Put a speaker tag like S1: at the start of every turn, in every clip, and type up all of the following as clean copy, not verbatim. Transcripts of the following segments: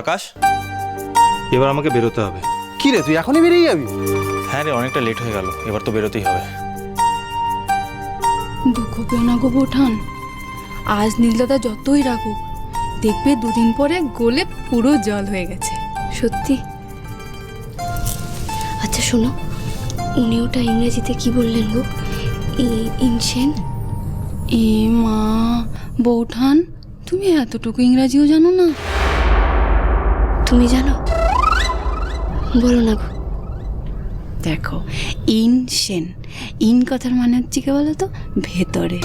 S1: আকাশ, এবার আমাকে বেরোতে হবে।
S2: কি রে, তুই এখনই বেরিয়ে যাবি?
S1: হ্যাঁ রে, অনেকটা লেট হয়ে গেল, এবার তো বেরোতেই হবে।
S3: দুঃখ পেও না গো বৌঠান, আজ নীলদাদা যতই রাখুক, দেখবে দুদিন পরে গলে পুরো জল হয়ে গেছে।
S4: সত্যি? আচ্ছা শোনো, উনি ওটা ইংরেজিতে কি বললেন গো? ইনসেন?
S3: এ মা, বৌঠান তুমি এতটুকু ইংরাজিও জানো না?
S4: তুমি জানো? বলো না গো।
S3: দেখো, ইনসেন, ইন কথার মানে হচ্ছে কি বলো তো, ভেতরে,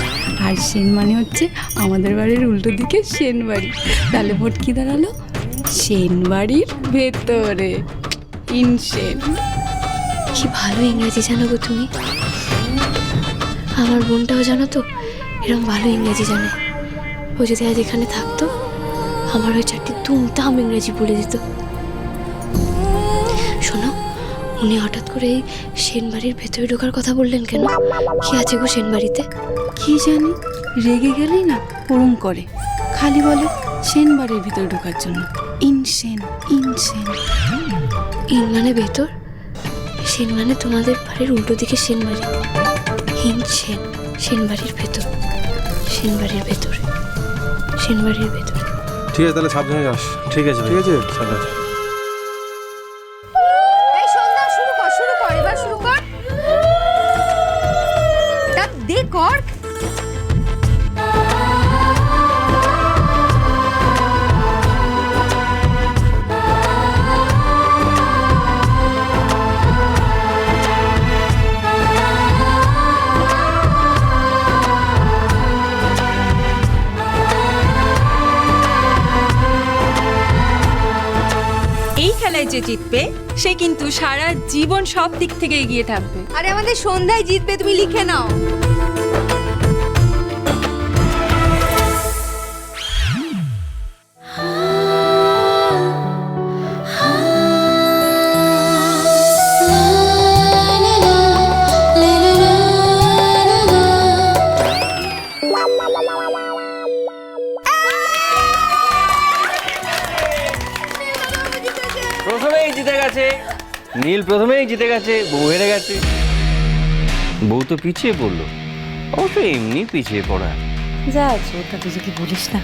S3: আর সেন মানে হচ্ছে আমাদের বাড়ির উল্টো দিকে সেন বাড়ি। তাহলে ভোট কি দাঁড়ালো? সেন বাড়ির ভেতরে, ইনসেন।
S4: কি ভালো ইংরেজি জানো গো তুমি। আমার বোনটাও জানো তো, এরকম ভালো ইংরেজি জানে। ও যদি আজ এখানে থাকতো, আমার ওই চারটি তুমতাম ইংরেজি বলে দিত। শোনো, উনি হঠাৎ করে এই সেন বাড়ির ভেতরে ঢোকার কথা বললেন কেন? কি আছে গো সেন বাড়িতে?
S3: কি জানি, রেগে গেলেই না ওরম করে, খালি বলে সেন বাড়ির ভিতরে ঢোকার জন্য। Insane, insane.
S4: ইন মানে ভেতর, সেন মানে তোমাদের বাড়ির উল্টো দিকে সেন বাড়ি। সেন, সেন বাড়ির ভেতর, সেন বাড়ির ভেতর, সেন বাড়ির ভেতর।
S2: ঠিক আছে, তাহলে সাবধানে যাস।
S1: ঠিক আছে,
S2: ঠিক আছে।
S1: সাবধানে।
S5: এই সন্ধ্যা, শুরু কর, এবার শুরু কর। তা দে কর।
S6: এই খেলায় যে জিতবে সে কিন্তু সারা জীবন সব দিক থেকে এগিয়ে থাকবে।
S5: আরে আমাদের সন্ধ্যায় জিতবে, তুমি লিখে নাও।
S7: প্রথমেই জিতে গেছে নীল, প্রথমেই জিতে গেছে, বউ হেরে গেছে। বউ তো পিছিয়ে পড়লো, অবশ্য এমনি পিছিয়ে পড়া।
S8: যা ওটা তুই কি বলিস না,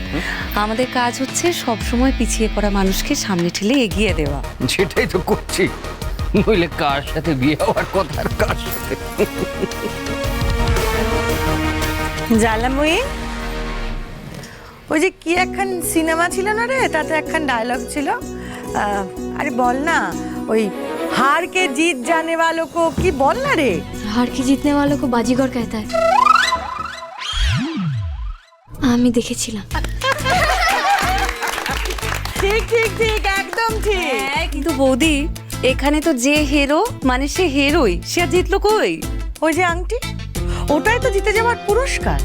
S8: আমাদের কাজ হচ্ছে সব সময় পিছিয়ে পড়া মানুষকে সামনে ঠেলে এগিয়ে দেওয়া।
S7: সেটাই তো করছি, নইলে কার সাথে বিয়ে হওয়ার কথা, আর কার সাথে।
S9: জ্বালাময়ী, ওই যে কি একখান সিনেমা ছিল না রে, তাতে একখান ডায়লগ ছিল, আরে বল না, ওই হার কে জিত জানে वालों को, কি বল না রে।
S4: हार के जीतने वालों को बाजीगर कहता है। আমি দেখেছিলাম।
S9: ঠিক ঠিক ঠিক, একদম ঠিক।
S8: হ্যাঁ কিন্তু বৌদি, এখানে তো যে হিরো মানে সে হিরোই, সে আর জিতলো কই?
S9: ওই যে আংটি, ওটাই তো জিতে যাওয়ার পুরস্কার।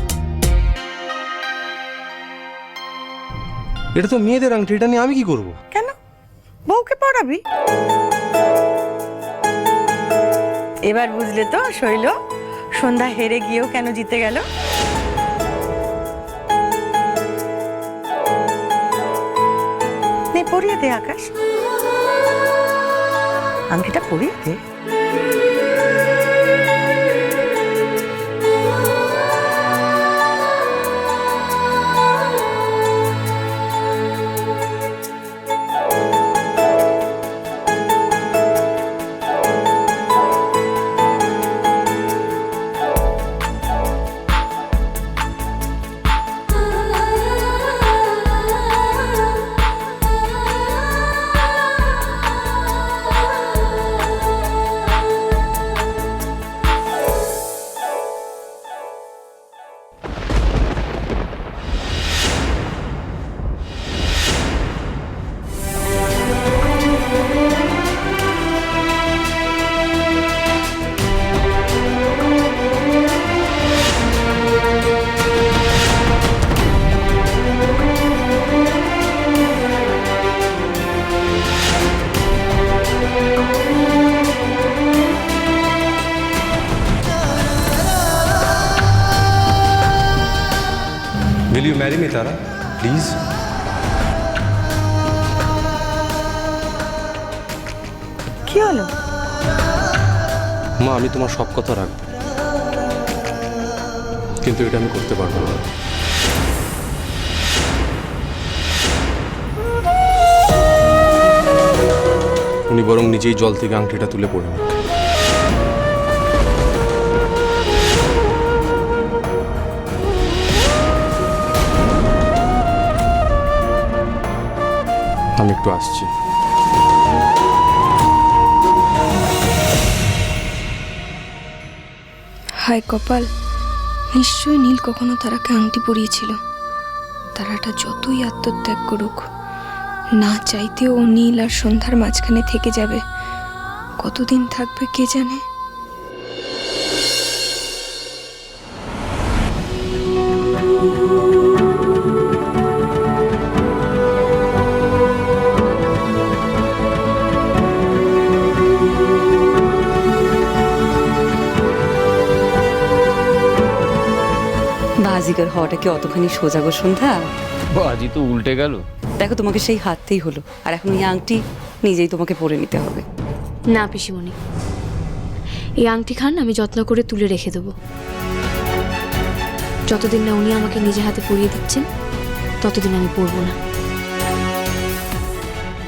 S2: এটা তো মেয়েদের আংটি, এটা নিয়ে আমি কি করব?
S9: কেন, বউকে পড়াবি? এবার বুঝলে তো শৈল, সন্ধ্যা হেরে গিয়েও কেন জিতে গেল। নে পরিয়ে দে আকাশ, আংটিটা পরিয়ে দে।
S2: Will you marry me, Tara? Please?
S9: কি হলো?
S2: মা, আমি তোমার সব কথা রাখবো, কিন্তু এটা আমি করতে পারবো না। উনি বরং নিজেই জল থেকে আংটিটা তুলে পড়লেন। আমি একটু আসছি।
S4: হায় কপাল, নিশ্চয়ই নীল কখনো তারাকে আংটি পরিয়েছিল। তারাটা যতই আত্মত্যাগ করুক, না চাইতেও ও নীল আর সন্ধ্যার মাঝখানে থেকে যাবে। কতদিন থাকবে কে জানে।
S8: বাজিগার হওয়াটা কি অতখানি সোজা গো সন্ধ্যা?
S7: বাজি তো উল্টে গেল।
S8: দেখো তোমাকে সেই হাততেই হলো, আর এখন এই আংটি নিজেই তোমাকে পরে নিতে হবে।
S4: না পিসিমণি, এই আংটি খান আমি যত্ন করে তুলে রেখে দেবো। যতদিন না উনি আমাকে নিজে হাতে পরিয়ে দিচ্ছেন, ততদিন আমি পরবো না।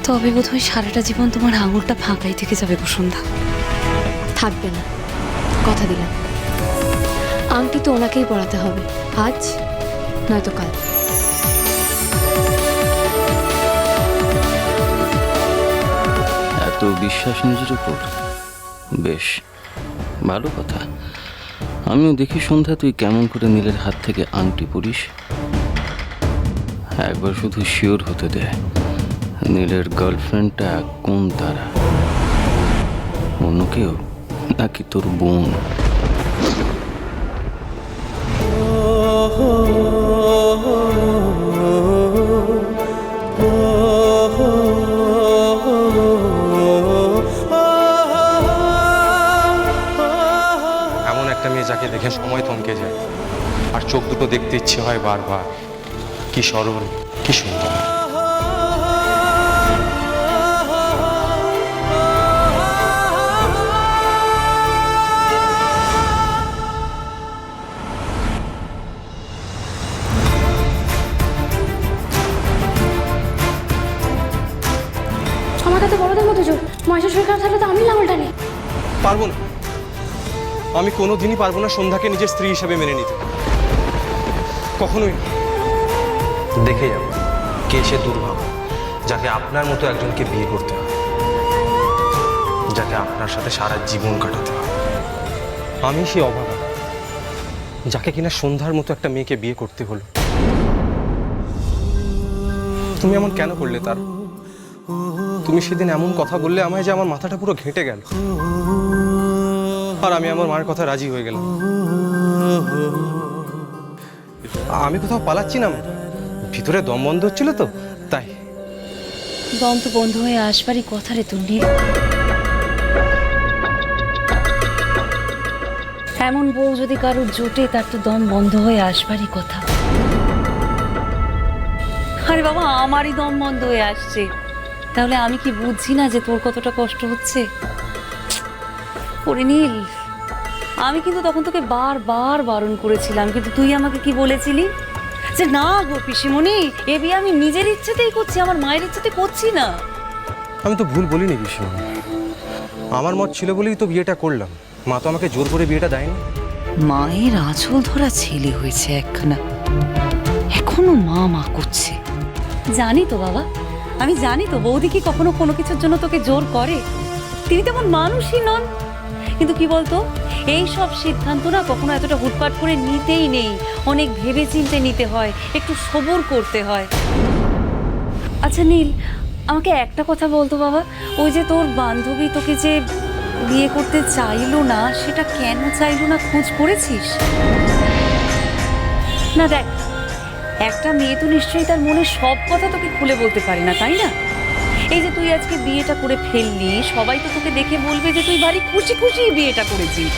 S8: তবে বোধহয় সারাটা জীবন তোমার আঙুলটা ফাঁকাই থেকে যাবে গো সন্ধ্যা।
S4: থাকবে না, কথা দিলাম। আংটি তো ওনাকেই পরাতে হবে, আজ নয়তো কাল।
S7: এত বিশ্বাস নিজের উপর, বেশ ভালো কথা। আমিও দেখি সন্ধ্যা তুই কেমন করে নীলের হাত থেকে আংটি পরিস। একবার শুধু শিওর হতে দে, নীলের গার্লফ্রেন্ডটা কোন তারা, অন্য কেউ নাকি তোর বোন?
S2: এমন একটা মেয়ে যাকে দেখে সময় থমকে যায়, আর চোখ দুটো দেখতে ইচ্ছে হয় বারবার। কি সরল, কি সুন্দর।
S4: আমার কাছে বড়দের মতো জোর, মাসের শরীর খারাপ থাকলে তো আমি লাঙলটা নেই।
S2: পারবো না, আমি কোনোদিনই পারবো না সন্ধ্যাকে নিজের স্ত্রী হিসেবে মেনে নিতে। কখনোই না। দেখে যাবো কে সে দুর্ভাগা যাকে আপনার মতো একজনকে বিয়ে করতে হয়, যাকে আপনার সাথে সারা জীবন কাটাতে হয়। আমি সেই অভাগা যাকে কিনা সন্ধ্যার মতো একটা মেয়েকে বিয়ে করতে হলো। তুমি এমন কেন করলে তার? তুমি সেদিন এমন কথা বললে আমায় যে আমার মাথাটা পুরো ঘেঁটে গেল, আর আমি আমার মায়ের কথা রাজি হয়ে গেলাম। আমি কোথাও পালাচ্ছি না, ভিতরে দম বন্ধ হচ্ছিল তো তাই।
S8: দম তো বন্ধ হয়ে আসবারই কথা রে তোর নীল। এমন বউ যদি কারোর জোটে, তার তো দম বন্ধ হয়ে আসবারই কথা। আরে বাবা, আমারই দম বন্ধ হয়ে আসছে, তাহলে আমি কি বুঝছি না যে তোর কতটা কষ্ট হচ্ছে? ওরে নীল, আমি কিন্তু তখন তোকে বারবার বারণ করেছিলাম, কিন্তু তুই আমাকে কি বলেছিলি? যে না গো পিসিমণি, এ বিয়ে আমি নিজের ইচ্ছেতেই করছি, আমার মায়ের ইচ্ছেতে করছি না।
S2: আমি তো ভুল বলিনি পিসিমণি, আমার মত ছিল বলেই তো বিয়েটা করলাম। মা তো আমাকে জোর করে বিয়েটা দেয়নি।
S8: মায়ের আঁচল ধরা ছেলে হয়েছে একখানা, এখনো মা মা করছে। জানি তো বাবা, আমি জানি তো বৌদি কি কখনো কোনো কিছুর জন্য তোকে জোর করে? তিনি তেমন মানুষই নন। কিন্তু কি বলতো, এই সব সিদ্ধান্ত না কখনো এতটা হুটপাট করে নিতেই নেই, অনেক ভেবে চিন্তে নিতে হয়, একটু সবর করতে হয়। আচ্ছা নীল, আমাকে একটা কথা বলতো বাবা, ওই যে তোর বান্ধবী তোকে যে বিয়ে করতে চাইলো না, সেটা কেন চাইলো না খোঁজ করেছিস? না দেখ, একটা মেয়ে তো নিশ্চয়ই তার মনে সব কথা তোকে খুলে বলতে পারে না, তাই না? এই যে তুই আজকে বিয়েটা করে ফেললি, সবাই তো তোকে দেখে বলবে যে তুই ভারী খুশি খুশি বিয়েটা করেছিস।